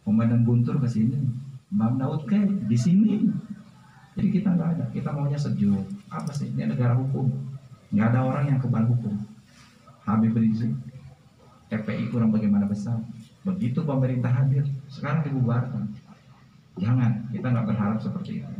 Komandan Guntur ke sini, Bang Daud ke di sini. Jadi kita nggak ada, kita maunya sejuk. Apa sih? Ini negara hukum, nggak ada orang yang kebal hukum. Habib Rizik, FPI kurang bagaimana besar. Begitu pemerintah hadir, sekarang dibubarkan. Jangan, kita nggak berharap seperti itu.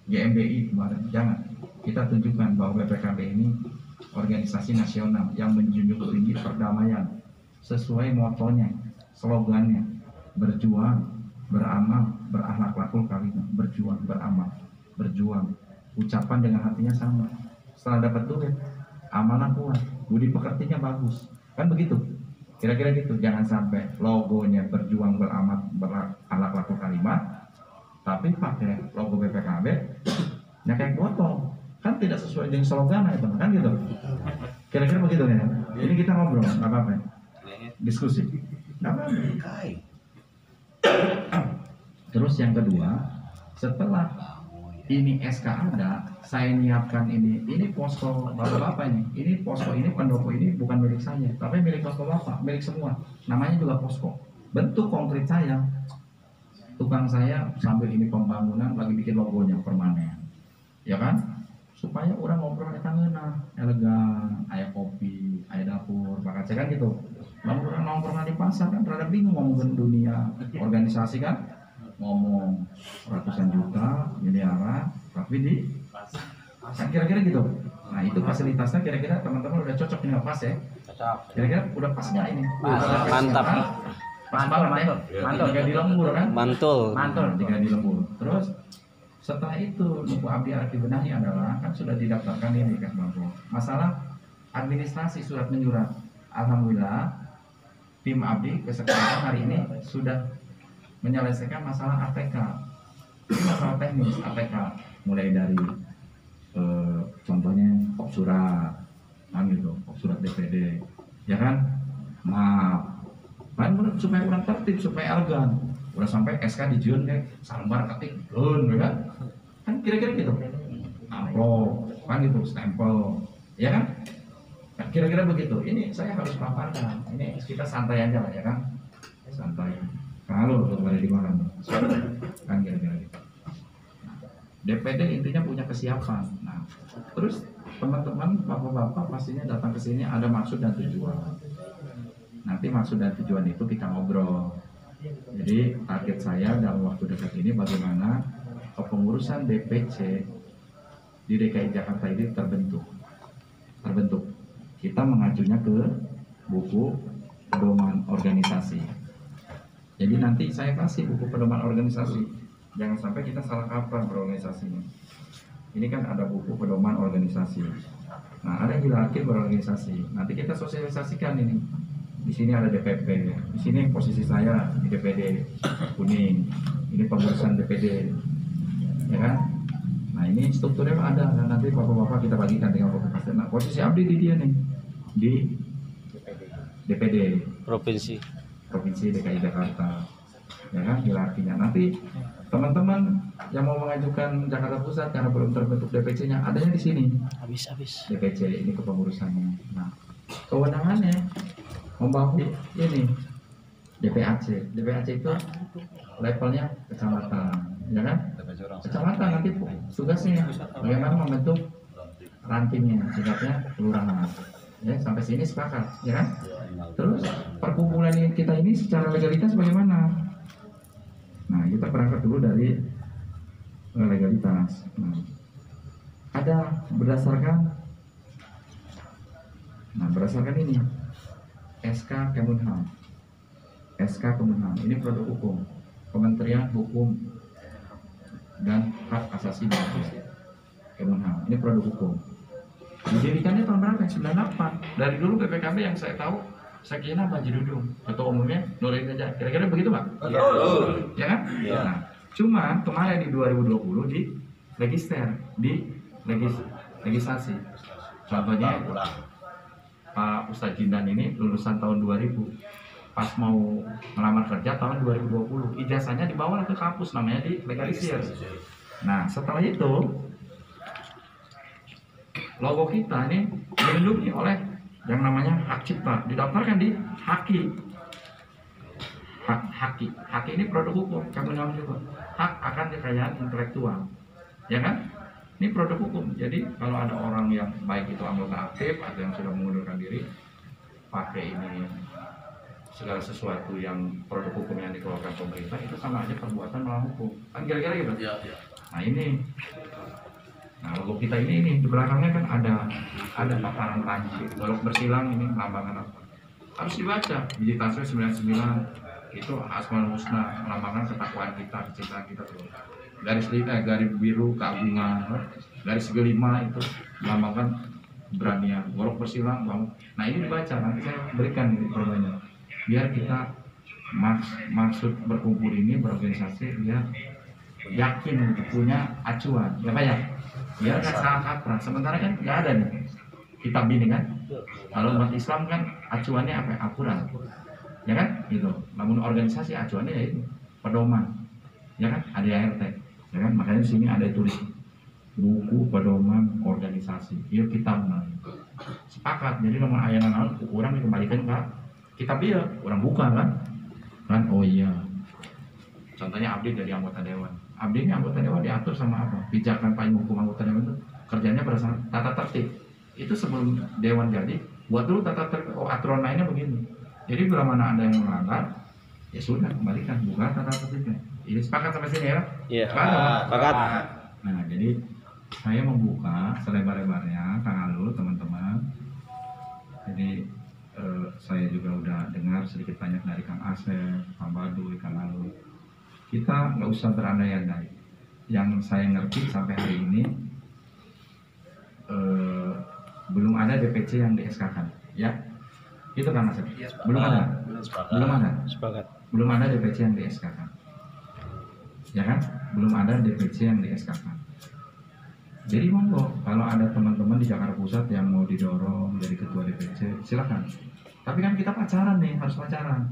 GMBI kemarin, jangan. Kita tunjukkan bahwa BPKB ini organisasi nasional yang menjunjung tinggi perdamaian sesuai motonya, slogannya, berjuang, beramal, berakhlakul karimah, berjuang, beramal, berjuang. Ucapan dengan hatinya sama. Setelah dapat duit, amanah kuat, budi pekertinya bagus, kan begitu. Kira-kira gitu. Jangan sampai logonya berjuang, beramal, berakhlakul karimah, tapi pakai logo BPKB, ya kayak botol, kan tidak sesuai dengan slogan itu, kan gitu. Kira-kira begitu ya. Ini kita ngobrol, nggak apa-apa, diskusi, nggak apa-apa. Terus yang kedua, setelah ini SK ada, saya nyiapkan ini posko bapak-bapak ini posko, ini pendopo ini bukan milik saya, tapi milik bapak-bapak, milik semua. Namanya juga posko. Bentuk konkret saya, tukang saya sambil ini pembangunan lagi bikin logonya permanen, ya kan? Supaya orang ngobrol etangeuna, elegan, aya kopi, aya dapur, bakal kan gitu. Lalu orang nongkrong di pasar kan rada bingung ngomongin dunia organisasi kan, ngomong ratusan juta, miliaran, tapi di kan kira-kira gitu. Nah itu fasilitasnya kira-kira teman-teman udah cocok nggak pas ya? Cocok. Kira-kira udah pas nggak ini? Mantap. Pas banget ya? Mantul, jika di lembur kan? Mantul. Mantul jika di lembur. Terus setelah itu Nuku Abdi Arti Benahi adalah kan sudah didaftarkan ini kan Bang. Masalah administrasi surat menyurat. Alhamdulillah tim Abdi kesepakatan hari ini sudah menyelesaikan masalah ATK. Ini masalah teknis ATK, mulai dari contohnya kop surat, gitu, kop surat DPD, ya kan? Maaf, kan supaya kurang tertib, supaya elegan. Udah sampai SK dijieun kayak salembar ketik, kan? Kan kira-kira gitu. Amplop, kan gitu, stempel, ya kan? Nah, kira-kira begitu. Ini saya harus paparkan. Ini kita santai aja lah, ya kan? Santai. Kalau kepada di mana? Kan kira-kira gitu. DPD intinya punya kesiapan. Nah, terus teman-teman, bapak-bapak pastinya datang ke sini ada maksud dan tujuan. Nanti maksud dan tujuan itu kita ngobrol. Jadi target saya dalam waktu dekat ini bagaimana kepengurusan DPC di DKI Jakarta ini terbentuk. Kita mengajunya ke buku pedoman organisasi. Jadi nanti saya kasih buku pedoman organisasi. Jangan sampai kita salah kaprah berorganisasinya. Ini kan ada buku pedoman organisasi. Nah, ada yang dilatih berorganisasi. Nanti kita sosialisasikan ini. Di sini ada DPP. Di sini posisi saya di DPD kuning. Ini pengurusan DPD. Ya kan? Nah, ini strukturnya ada. Dan nanti bapak-bapak kita bagikan dengan bapak. Nah, posisi Abdi di dia nih. Di DPD. Provinsi DKI Jakarta. Ya kan? Hierarkinya. Nanti teman-teman yang mau mengajukan Jakarta Pusat karena belum terbentuk DPC-nya, adanya di sini. Habis. DPC ini kepengurusannya. Nah, kewenangannya membawahi ini DPAC. DPAC itu levelnya kecamatan, ya kan? Kecamatan nanti tugasnya bagaimana membentuk rantingnya, tingkatnya kelurahan. Ya, sampai sini sepakat, ya kan? Terus perkumpulan kita ini secara legalitas bagaimana? Nah, kita berangkat dulu dari legalitas. Nah, ada berdasarkan ini SK Kemenhan. Ini produk hukum, Kementerian Hukum dan Hak Asasi Manusia. Kemenhan, ini produk hukum. Didirikannya tahun berapa? 98. Dari dulu PPKB yang saya tahu Sekina Haji Dudung, ketua umumnya Nuril aja. Kira-kira begitu, Pak? Betul. Ya kan? Ya. Nah, cuma kemarin di 2020 di legislasi. Contohnya Pak Ustadz Jindan ini lulusan tahun 2000. Pas mau melamar kerja tahun 2020, ijazahnya dibawa ke kampus, namanya di legalisir. Nah, setelah itu logo kita ini dilindungi oleh yang namanya hak cipta, didaftarkan di HAKI. Hak ini produk hukum, kamu tahu juga. Hak akan kekayaan intelektual, ya kan? Ini produk hukum. Jadi kalau ada orang yang baik itu anggota aktif atau yang sudah mengundurkan diri, pakai ini segala sesuatu yang produk hukum yang dikeluarkan pemerintah itu sama aja perbuatan melawan hukum. Kan kira-kira gitu. Ya, ya. Nah ini, nah logo kita ini di belakangnya kan ada paparan panji, golok bersilang ini lambangkan apa? Harus dibaca. Digitasi 99 itu asmaul husna, melambangkan ketakwaan kita, kecintaan kita tuh. Garis biru keagungan, garis gelima itu melambangkan keberanian, golok bersilang bang. Nah ini dibaca, nanti saya berikan ini perbanyak biar kita maksud berkumpul ini berorganisasi dia yakin punya acuan, ya Pak ya, biar nggak salah kaprah. Sementara kan nggak ada nih kitab ini kan. Kalau umat Islam kan acuannya apa? Akurat, ya kan? Gitu. Namun organisasi acuannya ya itu pedoman, ya kan? Ada ART, ya kan? Makanya di sini ada tulis buku pedoman organisasi. Iya kitab nah. Sepakat. Jadi nomor ayanan kurang dikembalikan ke kitab dia. Orang buka kan? Oh iya. Contohnya Abdi dari anggota dewan. Abdi ini anggota dewan diatur sama apa? Pijakan payung hukum anggota dewan itu kerjanya berdasarkan tata tertib. Itu sebelum dewan jadi, buat dulu tata tertib. Oh aturan lainnya begini. Jadi bila mana ada yang melanggar, ya sudah kembalikan, buka tata tertibnya. Ini sepakat sampai sini ya? Iya. Sepakat. Nah jadi saya membuka selebar-lebarnya, Kang Alul, teman-teman. Jadi saya juga udah dengar sedikit banyak dari Kang Asep, Kang Baduy, Kang Alul. Kita nggak usah berandai-andai. Yang saya ngerti sampai hari ini belum ada DPC yang di-SK-kan, ya? Itu Kang Asep. Belum ada. Belum ada. Sepakat. Belum ada DPC yang di-SK-kan. Ya kan? Belum ada DPC yang di-SK-kan. Jadi monggo kalau ada teman-teman di Jakarta Pusat yang mau didorong jadi ketua DPC, silakan. Tapi kan kita pacaran nih, harus pacaran,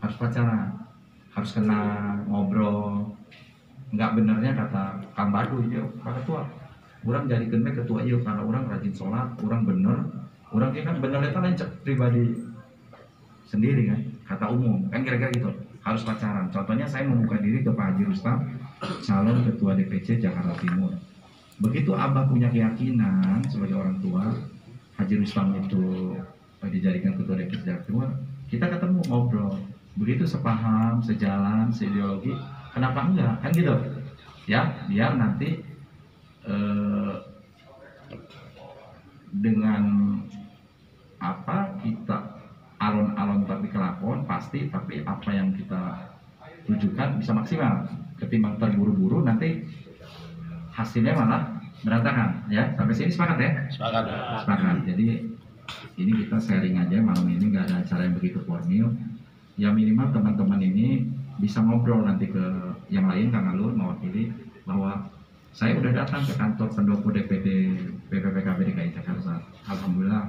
harus kenal, ngobrol. Nggak benernya kata Kang Baduy, ya Pak Ketua, orang jadi ketua iya karena orang rajin sholat, orang bener, orang kan bener itu lancet pribadi sendiri kan, kata umum, kan kira-kira gitu. Harus pacaran. Contohnya saya membuka diri ke Pak Haji Rustam, calon ketua DPC Jakarta Timur. Begitu Abah punya keyakinan sebagai orang tua, Haji Rustam itu dijadikan ketua DPC Jakarta Timur, kita ketemu ngobrol. Begitu sepaham, sejalan, seideologi, kenapa enggak? Kan gitu. Ya, biar nanti dengan apa kita alon-alon tapi kelakon pasti, tapi apa yang kita tujukan bisa maksimal. Ketimbang terburu-buru nanti hasilnya malah berantakan, ya. Sampai sini sepakat ya? Sepakat. Jadi ini kita sharing aja malam ini, nggak ada acara yang begitu formal. Ya minimal teman-teman ini bisa ngobrol nanti ke yang lain, Kang Alul mewakili bahwa saya udah datang ke kantor pendopo DPD PPPKB DKI Jakarta. Alhamdulillah,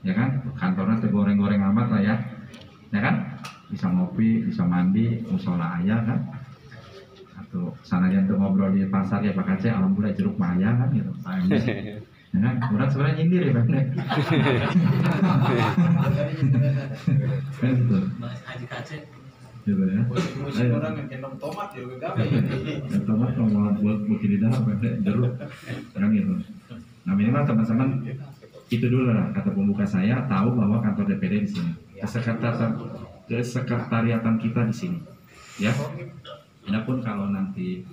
ya kan? Kantornya tergoreng-goreng amat lah ya kan? Bisa ngopi, bisa mandi, musola ayah kan? Atau sana yang tuh ngobrol di pasar ya Pak Aceh, alhamdulillah jeruk maya kan gitu. Ya kan? Orang sebenarnya nyindir ya Pak. Kan gitu. Gitu ya. Musim orang yang kena tomat ya tomat mau buat di dalam jeruk kan gitu. Nah minimal teman-teman itu dulu lah kata pembuka saya, tahu bahwa kantor DPD di sini, kesekretariatan kita di sini, ya. Adapun kalau nanti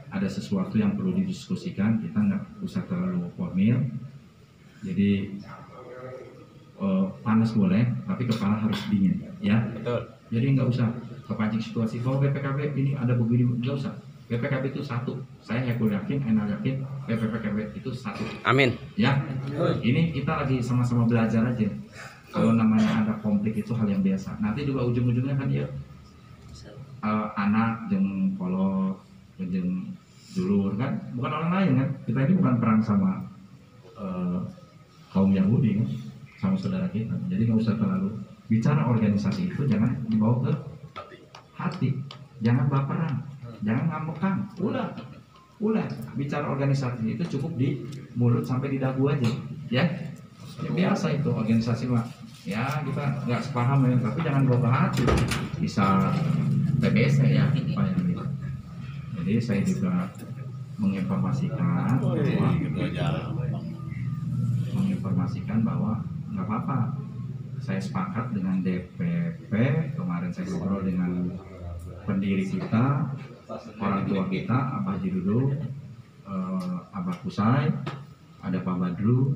ada sesuatu yang perlu didiskusikan, kita nggak usah terlalu formal. Jadi panas boleh, tapi kepala harus dingin, ya. Betul. Jadi nggak usah kepancing situasi. Kalau BPKB ini ada begini, nggak usah. BPKB itu satu. Saya yakin, enak yakin, BPKB itu satu. Amin. Ya, ini kita lagi sama-sama belajar aja. Kalau namanya ada konflik itu hal yang biasa. Nanti juga ujung-ujungnya kan ya anak jeng kolot, jeng dulur kan, bukan orang lain kan. Kita ini bukan perang sama kaum Yahudi kan, sama saudara kita. Jadi nggak usah terlalu bicara organisasi itu, jangan dibawa ke hati, jangan baperan, jangan ngambekan. Udah bicara organisasi itu cukup di mulut sampai di dagu aja, ya. Ya biasa itu organisasi mah ya kita nggak sepaham ya, tapi jangan bawa ke hati, bisa TBC ya Pak yang gitu. Jadi saya juga menginformasikan bahwa nggak apa-apa, saya sepakat dengan DPP. Kemarin saya ngobrol dengan pendiri kita, orang tua kita, Abah Haji Dudu, Abah Kusai, ada Pak Badru,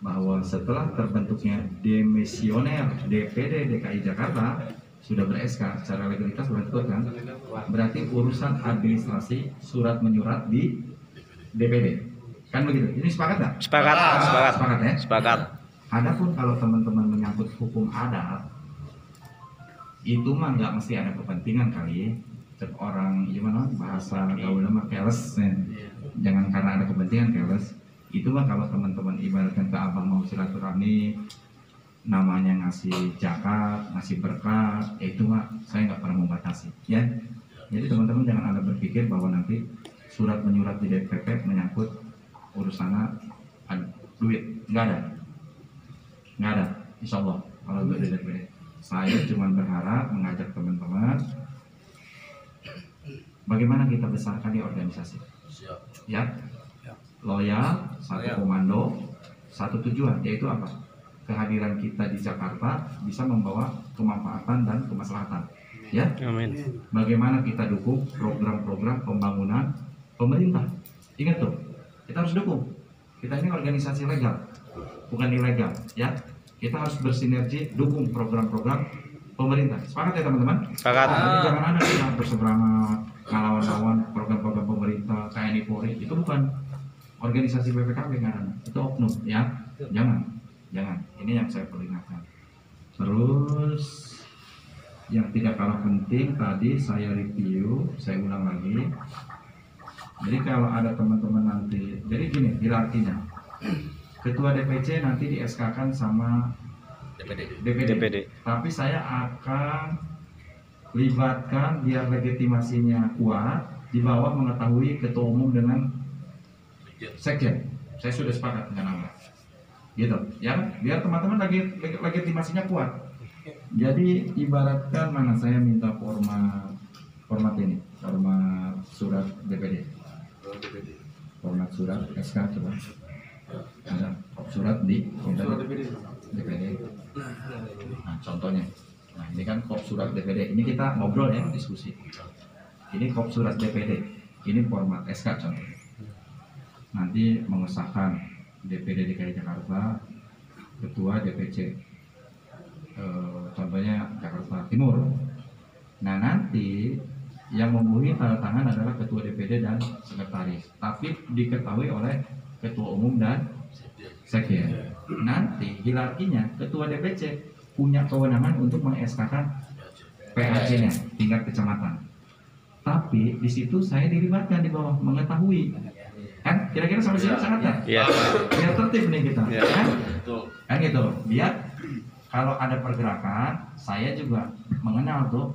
bahwa setelah terbentuknya demisioner DPD DKI Jakarta sudah ber-SK secara legalitas sudah kan, berarti urusan administrasi surat menyurat di DPD kan begitu. Ini sepakat nggak? Sepakat. Sepakat ya. Sepakat. Adapun kalau teman-teman menyangkut hukum adat, itu mah nggak mesti ada kepentingan kali. Cek orang gimana bahasa gaul nama keles, jangan karena ada kepentingan keles. Itu mah kalau teman-teman ibaratkan ke abang mau silaturahmi, namanya ngasih zakat, ngasih berkat, itu mah saya nggak pernah membatasi, ya. Jadi teman-teman jangan ada berpikir bahwa nanti surat menyurat di DPP menyangkut urusannya duit, nggak ada, insya Allah kalau untuk di DPD. Saya cuma berharap mengajak teman-teman bagaimana kita besarkan di organisasi, ya. Loyal, satu komando, satu tujuan, yaitu apa? Kehadiran kita di Jakarta bisa membawa kemanfaatan dan kemaslahatan, ya. Amin. Bagaimana kita dukung program-program pembangunan pemerintah. Ingat tuh, kita harus dukung. Kita ini organisasi legal, bukan ilegal, ya. Kita harus bersinergi dukung program-program pemerintah. Sepakat ya teman-teman? Sepakat. Jadi jangan ada yang berseberangan ngelawan-lawan program-program pemerintah, TNI Polri, itu bukan organisasi BPKB kan, itu oknum, ya. Jangan. Ini yang saya peringatkan. Terus yang tidak kalah penting tadi saya review, saya ulang lagi. Jadi kalau ada teman-teman nanti, jadi gini hierarkinya. Ketua DPC nanti di SK-kan sama DPD. Tapi saya akan libatkan biar legitimasinya kuat, di bawah mengetahui ketua umum dengan sekjen. Saya sudah sepakat dengan Anda, gitu ya, biar teman-teman legitimasinya kuat. Jadi ibaratkan mana saya minta format ini, format surat DPD, format surat SK, coba ada surat di DPD. Nah, contohnya, nah ini kan kop surat DPD, ini kita ngobrol ya, diskusi. Ini kop surat DPD, ini format SK contohnya. Nanti mengesahkan DPD DKI Jakarta, ketua DPC, contohnya Jakarta Timur. Nah nanti yang membuat tanda tangan adalah ketua DPD dan sekretaris, tapi diketahui oleh ketua umum dan sekjen. Nanti hierarkinya ketua DPC punya kewenangan untuk meng-SK-kan PAC-nya tingkat kecamatan. Tapi di situ saya dilibatkan di bawah mengetahui. Kan kira-kira sampai sini sangat kan? Iya. Biar tertib nih kita, Ya. kan gitu. Biar kalau ada pergerakan, saya juga mengenal tuh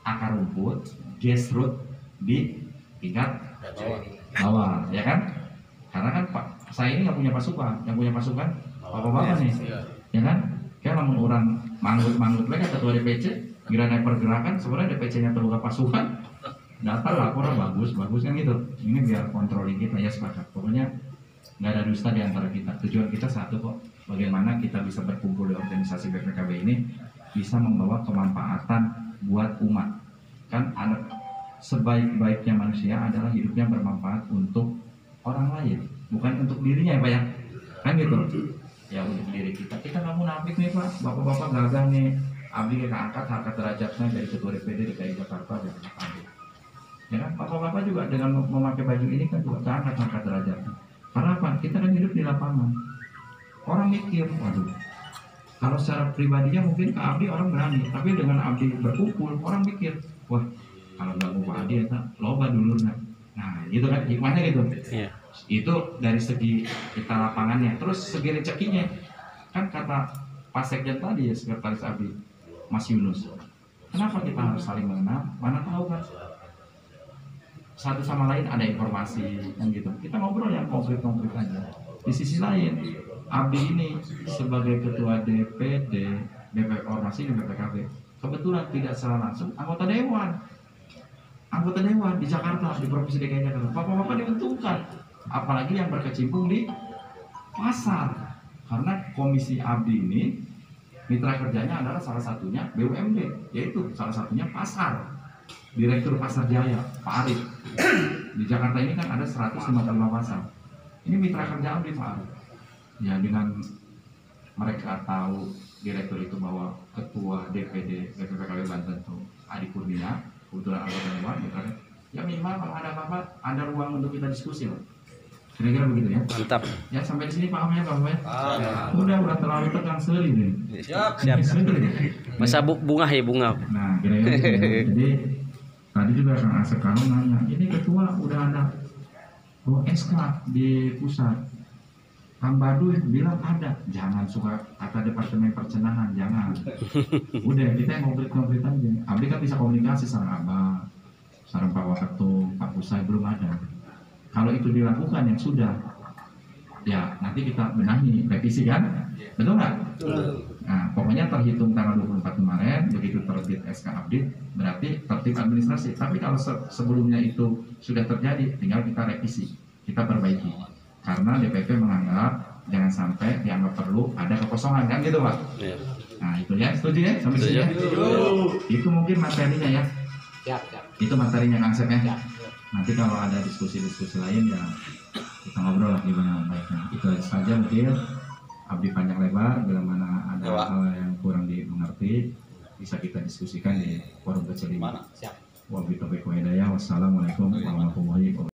akar rumput, grassroots di tingkat bawah, ya kan? Karena kan Pak, saya ini nggak punya pasukan, yang punya pasukan bapak-bapak nih, ya kan? Kayak namun orang manggut mereka ketua DPC, kira naik pergerakan, sebenarnya DPC-nya terbuka pasukan. Data laporan bagus kan gitu. Ini biar controlling kita, ya sepakat. Pokoknya nggak ada dusta di antara kita. Tujuan kita satu kok. Bagaimana kita bisa berkumpul di organisasi BPKB ini bisa membawa kemanfaatan buat umat. Kan ada sebaik-baiknya manusia adalah hidupnya bermanfaat untuk orang lain, bukan untuk dirinya ya Pak ya. Kan gitu. Ya untuk diri kita. Kita nggak munafik nih Pak. Bapak-bapak gagah nih. Abdi kita angkat harkat derajatnya dari ketua DPD DKI Jakarta dan ya kan, bapak-bapak juga dengan memakai baju ini kan juga angkat derajatnya. Karena apa? Kita kan hidup di lapangan. Orang mikir, waduh, kalau secara pribadinya mungkin ke Abdi orang berani, tapi dengan Abdi berkumpul orang mikir, wah kalau ganggu Pak Abdi ya loba dulu. Nah gitu kan hikmahnya gitu. Iya. Itu dari segi kita lapangannya. Terus segi rezekinya, kan kata Pak Sekjen tadi ya, sekretaris Abdi Mas Yunus, kenapa kita harus saling mengenal? Mana tahu kan satu sama lain ada informasi kan gitu. Kita ngobrol yang konkret aja. Di sisi lain, Abdi ini sebagai ketua DPD, DPP Ormas ini BPKB, kebetulan tidak secara langsung anggota dewan di Jakarta, di Provinsi DKI Jakarta. Bapak-bapak diuntungkan, apalagi yang berkecimpung di pasar, karena komisi Abdi ini mitra kerjanya adalah salah satunya BUMD, yaitu salah satunya pasar. Direktur Pasar Jaya, Pak Arif. Di Jakarta ini kan ada 155 pasar. Ini mitra kerja Abdi, Pak Arif. Ya, dengan mereka tahu direktur itu bahwa ketua DPD BPKB Banten itu Adi Kurnia, kebetulan anggota dewan, ya minimal kalau ada apa-apa ada ruang untuk kita diskusi loh. Kira-kira begitu ya. Mantap. Ya sampai di sini paham ya Pak ya. Udah terlalu tegang sekali nih. Siap. Masa bunga ya bunga. Nah, kira-kira gitu ya. Jadi tadi juga Kang Asep Kano nanya, ini ketua udah ada SK di pusat. Kang Baduy bilang ada, jangan suka kata departemen percenahan, jangan. Udah kita yang ngobrol aja. Abdi kan bisa komunikasi sama Abah, sama Pak Waketum, Pak Pusai belum ada. Kalau itu dilakukan yang sudah, ya nanti kita benahi revisi kan, betul nggak? Nah, pokoknya terhitung tanggal 24 kemarin, begitu terbit SK update, berarti tertib administrasi. Tapi kalau sebelumnya itu sudah terjadi, tinggal kita revisi, kita perbaiki. Karena DPP menganggap jangan sampai dianggap perlu ada kekosongan kan gitu Pak. Ya. Nah itu ya, setuju ya sampai sini ya? Itu mungkin materinya ya. Itu materinya Kang Asep ya. Nanti kalau ada diskusi-diskusi lain ya kita ngobrol lah gimana baiknya. Itu saja mungkin. Abdi panjang lebar, bila mana ada hal yang kurang dimengerti bisa kita diskusikan di forum kecil ini. Wabillahi taufiq wal hidayah. Wassalamualaikum warahmatullahi wabarakatuh.